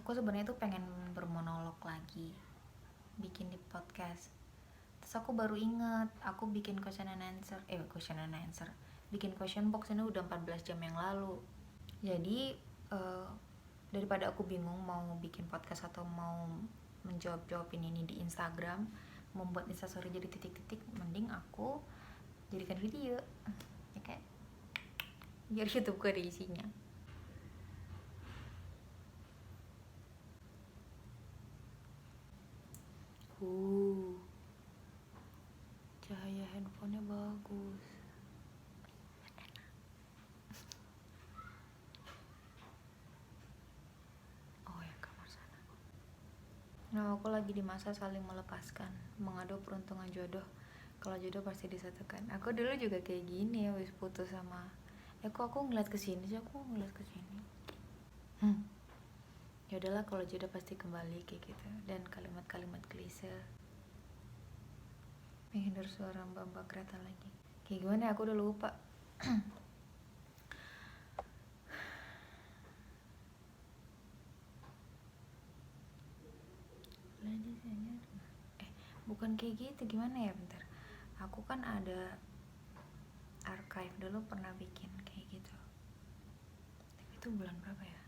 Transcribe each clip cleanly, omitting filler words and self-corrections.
Aku sebenarnya tuh pengen bermonolog lagi, bikin di podcast. Terus aku baru inget, aku bikin bikin question box ini udah 14 jam yang lalu. Jadi eh, daripada aku bingung mau bikin podcast atau mau menjawab-jawabin ini di Instagram, membuat instastory jadi titik-titik, mending aku jadikan video, ya kan? Biar YouTube gak ada isinya. Cahaya handphonenya bagus. Oh ya, kamar sana. Nah, aku lagi di masa saling melepaskan, mengadu peruntungan jodoh. Kalau jodoh pasti disatukan. Aku dulu juga kayak gini ya, wis putus sama. Kok aku ngeliat ke sini sih, aku ngeliat ke sini. Ya udahlah, kalau jodoh pasti kembali kayak gitu. Dan kalimat-kalimat klise. Menghindar suara mbak-mbak kereta lagi. Kayak gimana ya, aku udah lupa. Bukan kayak gitu, gimana ya, bentar. Aku kan ada archive dulu pernah bikin kayak gitu. Tapi itu bulan berapa ya?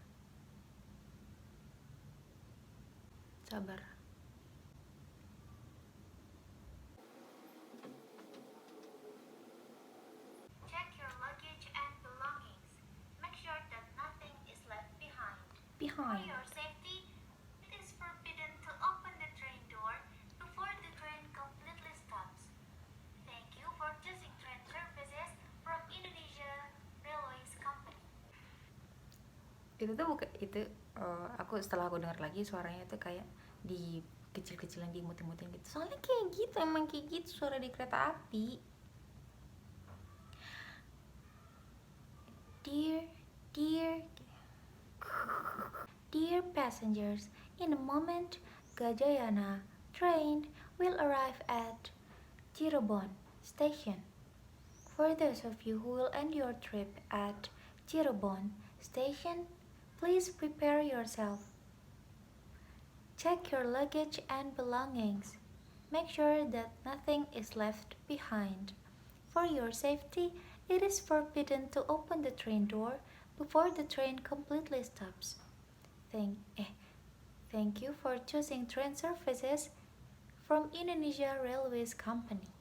Sabar. Check your luggage and belongings. Make sure that nothing is left behind. For your safety, it is forbidden to open the train door before the train completely stops. Thank you for choosing train services from Indonesia Railways Company. Itu tuh bukan itu, aku setelah aku dengar lagi suaranya tuh kayak di kecil-kecilan, diimut-imutin gitu. Soalnya kayak gitu, emang kayak gitu suara di kereta api. Dear dear passengers, in a moment Gajayana train will arrive at Cirebon station. For those of you who will end your trip at Cirebon station, please prepare yourself. Check your luggage and belongings. Make sure that nothing is left behind. For your safety, it is forbidden to open the train door before the train completely stops. Thank you for choosing train services from Indonesia Railways Company.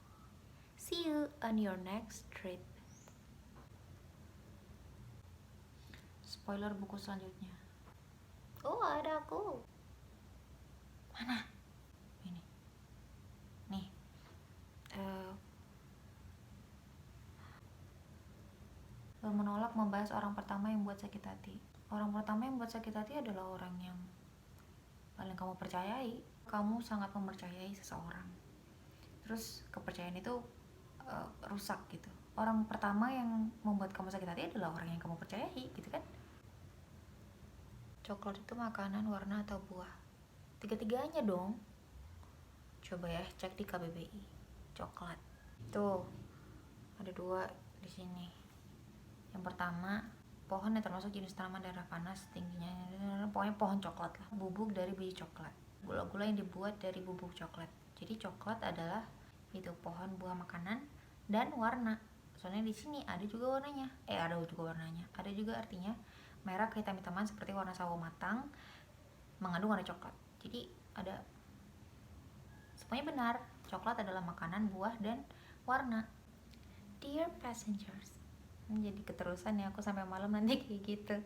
See you on your next trip. Spoiler buku selanjutnya. Oh, ada aku. Mana? Ini. Nih. Menolak membahas orang pertama yang buat sakit hati. Orang pertama yang buat sakit hati adalah orang yang paling kamu percayai. Kamu sangat mempercayai seseorang. Terus kepercayaan itu rusak gitu. Orang pertama yang membuat kamu sakit hati adalah orang yang kamu percayai, gitu kan? Coklat itu makanan, warna, atau buah? Tiga-tiganya dong. Coba ya cek di KBBI. Coklat. Tuh, ada dua di sini. Yang pertama, pohon yang termasuk jenis tanaman daerah panas, tingginya pokoknya pohon coklat lah. Bubuk dari biji coklat. Gula-gula yang dibuat dari bubuk coklat. Jadi coklat adalah itu pohon buah makanan dan warna. Soalnya di sini ada juga warnanya. Ada juga warnanya. Ada juga artinya merah kehitam-hitaman seperti warna sawo matang mengandung warna coklat. Jadi ada semuanya benar. Coklat adalah makanan, buah, dan warna. Dear passengers, jadi keterusan ya, aku sampai malam nanti kayak gitu.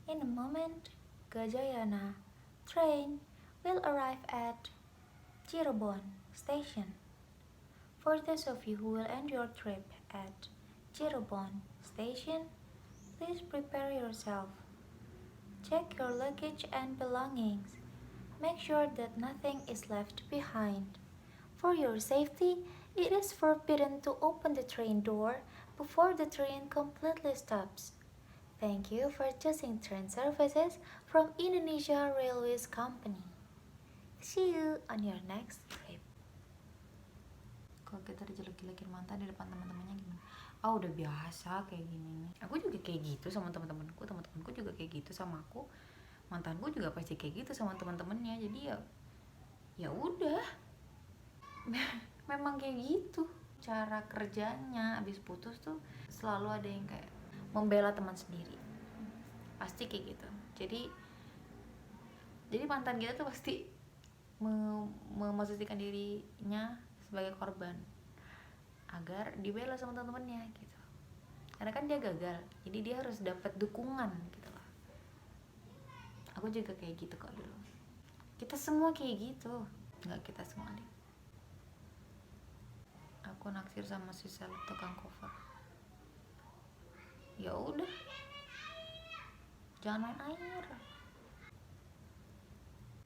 In a moment, Gajayana train will arrive at Cirebon station. For those of you who will end your trip at Cirebon station, please prepare yourself. Check your luggage and belongings. Make sure that nothing is left behind. For your safety, it is forbidden to open the train door before the train completely stops. Thank you for choosing train services from Indonesia Railways Company. See you on your next trip. Kalau kita dijelek-jelekin mantan di depan teman-temannya gimana? Udah biasa kayak gini nih. Aku juga kayak gitu sama teman-temanku juga kayak gitu sama aku. mantanku juga pasti kayak gitu sama teman-temannya. Jadi ya udah. Memang kayak gitu cara kerjanya. Abis putus tuh selalu ada yang kayak membela teman sendiri, pasti kayak gitu. Jadi mantan kita tuh pasti memosisikan dirinya sebagai korban agar dibela sama teman-temannya gitu, karena kan dia gagal, jadi dia harus dapat dukungan gitu loh. Aku juga kayak gitu kok dulu. Kita semua kayak gitu. Nggak kita semua deh. Aku naksir sama si sel tukang cover. Ya udah, jangan main air.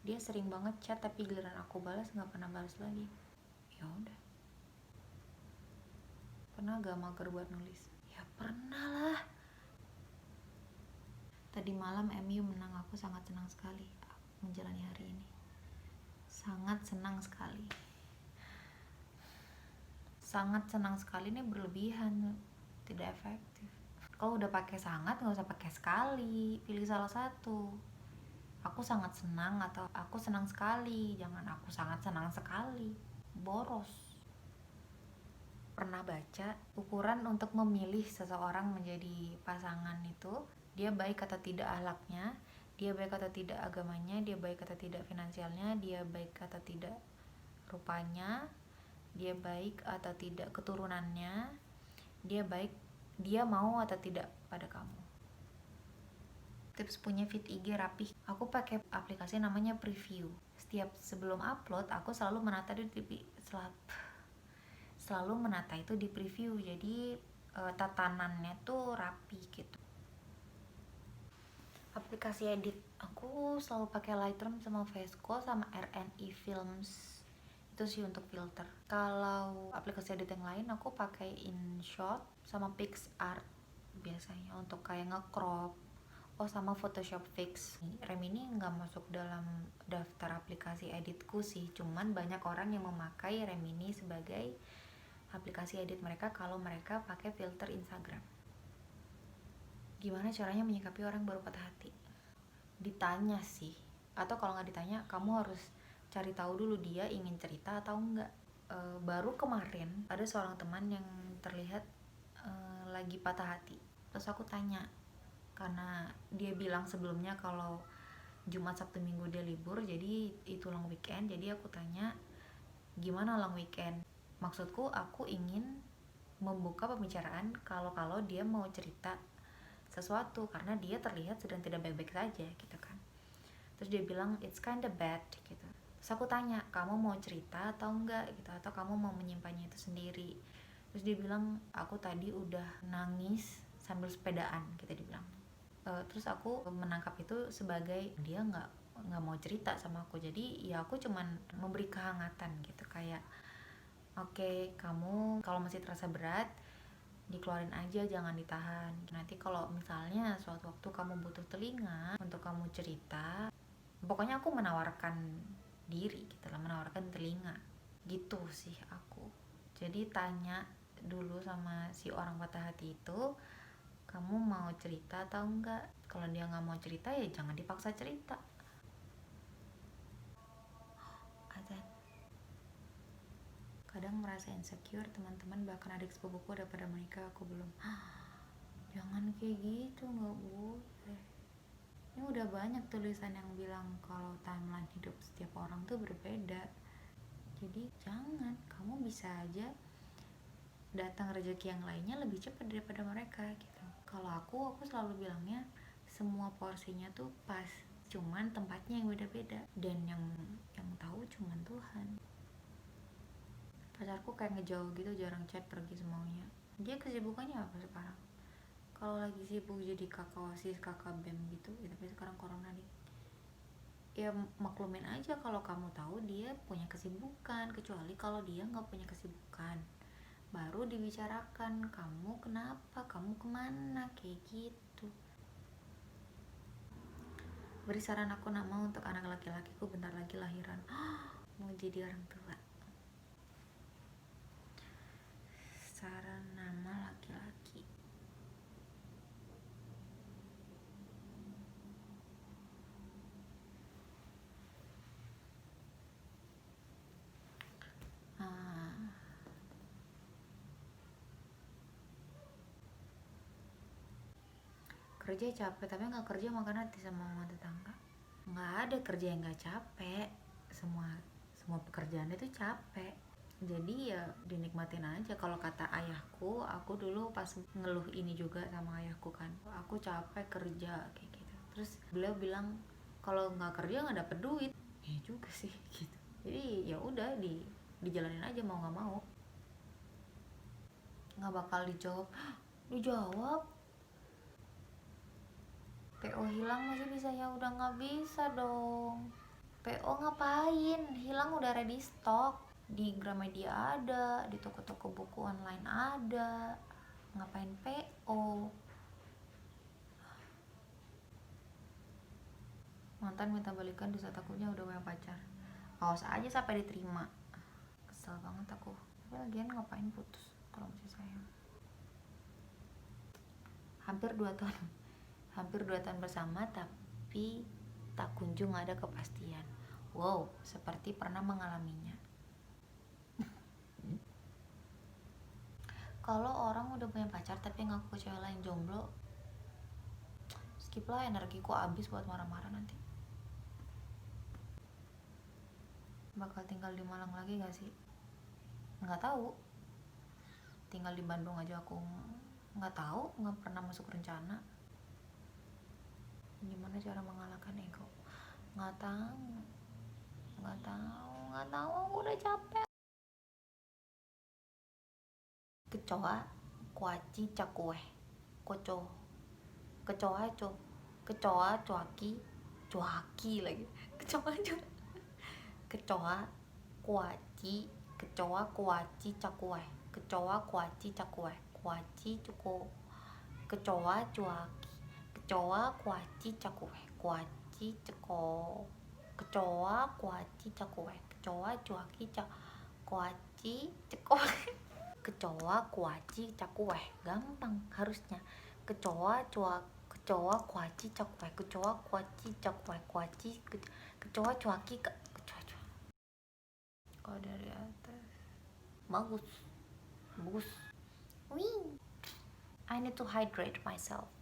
Dia sering banget chat tapi giliran aku balas nggak pernah balas lagi. Ya udah. Pernah gak mager buat nulis? Ya pernah lah. Tadi malam MU menang, aku sangat senang sekali menjalani hari ini. Sangat senang sekali. Sangat senang sekali ini berlebihan, tidak efektif. Kalau udah pakai sangat, nggak usah pakai sekali, pilih salah satu. Aku sangat senang atau aku senang sekali, jangan aku sangat senang sekali, boros. Pernah baca ukuran untuk memilih seseorang menjadi pasangan itu, dia baik atau tidak akhlaknya, dia baik atau tidak agamanya, dia baik atau tidak finansialnya, dia baik atau tidak rupanya, dia baik atau tidak keturunannya, dia mau atau tidak pada kamu. Tips punya feed IG rapih. Aku pakai aplikasi namanya Preview. Setiap sebelum upload aku selalu menata itu di preview, jadi tatanannya tuh rapi gitu. Aplikasi edit aku selalu pakai Lightroom sama VSCO sama RNI Films, itu sih untuk filter. Kalau aplikasi edit yang lain aku pakai InShot sama PixArt biasanya untuk kayak nge-crop. Sama Photoshop Fix. Remini nggak masuk dalam daftar aplikasi editku sih, cuman banyak orang yang memakai Remini sebagai aplikasi edit mereka kalau mereka pakai filter Instagram. Gimana caranya menyikapi orang baru patah hati? Ditanya sih, atau kalau nggak ditanya kamu harus cari tahu dulu dia ingin cerita atau enggak. Baru kemarin ada seorang teman yang terlihat lagi patah hati, terus aku tanya, karena dia bilang sebelumnya kalau Jumat, Sabtu, Minggu dia libur, jadi itu long weekend. Jadi aku tanya, gimana long weekend? Maksudku aku ingin membuka pembicaraan kalau dia mau cerita sesuatu, karena dia terlihat sedang tidak baik-baik saja gitu kan. Terus dia bilang it's kinda bad gitu. Terus aku tanya, kamu mau cerita atau enggak gitu, atau kamu mau menyimpannya itu sendiri? Terus dia bilang, aku tadi udah nangis sambil sepedaan gitu, dia bilang. Terus aku menangkap itu sebagai dia nggak mau cerita sama aku, jadi ya aku cuman memberi kehangatan gitu, kayak oke, kamu kalau masih terasa berat dikeluarin aja, jangan ditahan. Nanti kalau misalnya suatu waktu kamu butuh telinga untuk kamu cerita, pokoknya aku menawarkan diri gitu lah, menawarkan telinga gitu sih aku. Jadi tanya dulu sama si orang patah hati itu, kamu mau cerita atau enggak? Kalau dia nggak mau cerita ya jangan dipaksa cerita. Kadang merasa insecure, teman-teman bahkan adik sepupuku udah pada menikah, aku belum. Jangan kayak gitu, nggak boleh. Ini udah banyak tulisan yang bilang kalau timeline hidup setiap orang tuh berbeda. Jadi jangan, kamu bisa aja datang rezeki yang lainnya lebih cepat daripada mereka gitu. Kalau aku selalu bilangnya semua porsinya tuh pas, cuman tempatnya yang beda-beda, dan yang tahu cuman Tuhan. Pacarku kayak ngejauh gitu, jarang chat, pergi semaunya. Dia kesibukannya apa sekarang? Kalau lagi sibuk jadi kakak OSIS, kakak BEM gitu, ya, tapi sekarang corona nih. Ya maklumin aja kalau kamu tahu dia punya kesibukan, kecuali kalau dia nggak punya kesibukan, baru dibicarakan kamu kenapa, kamu kemana, kayak gitu. Beri saran aku nama untuk anak laki-lakiku, bentar lagi lahiran. Mau jadi orang tua. Saran nama laki-laki. kerja capek, tapi nggak kerja makan hati sama mama tetangga. Nggak ada kerja yang nggak capek, semua pekerjaan itu capek. Jadi ya dinikmatin aja. Kalau kata ayahku, aku dulu pas ngeluh ini juga sama ayahku kan, aku capek kerja kayak gitu. Terus beliau bilang kalau nggak kerja nggak dapet duit. Ya juga sih gitu. Jadi ya udah dijalanin aja mau nggak mau. Nggak bakal dijawab PO hilang masih bisa, ya udah nggak bisa dong. PO ngapain? Hilang udah ready stock. Di Gramedia ada, di toko-toko buku online ada. Ngapain PO? Mantan minta balikan di saat akunya udah punya pacar. Awas aja sampai diterima. Kesel banget aku. Tapi lagian ngapain putus kalau masih sayang. Hampir 2 tahun bersama, tapi tak kunjung ada kepastian. Wow, seperti pernah mengalaminya. Kalau orang udah punya pacar tapi ngaku ke cewek lain jomblo, skip lah, energiku habis buat marah-marah nanti. Bakal tinggal di Malang lagi gak sih? Nggak tahu. Tinggal di Bandung aja aku nggak tahu, nggak pernah masuk rencana. Gimana cara mengalahkan ego? Nggak tahu, aku udah capek. Kecoa kuaci cakue koco kecoa cuaki lagi kecoa kuaci cakue kuaci cuko kecoa cuaki kecoa kuaci cakue kuaci ceko kecoa kuaci cakue kecoa cuaki kuaci ceko kecoa kuaci cakue, gampang harusnya. Kecoa kuaci cakue kecoa kuaci cakue kecoa cuaki kecoa. Kalau dari atas bagus. Wih, I need to hydrate myself.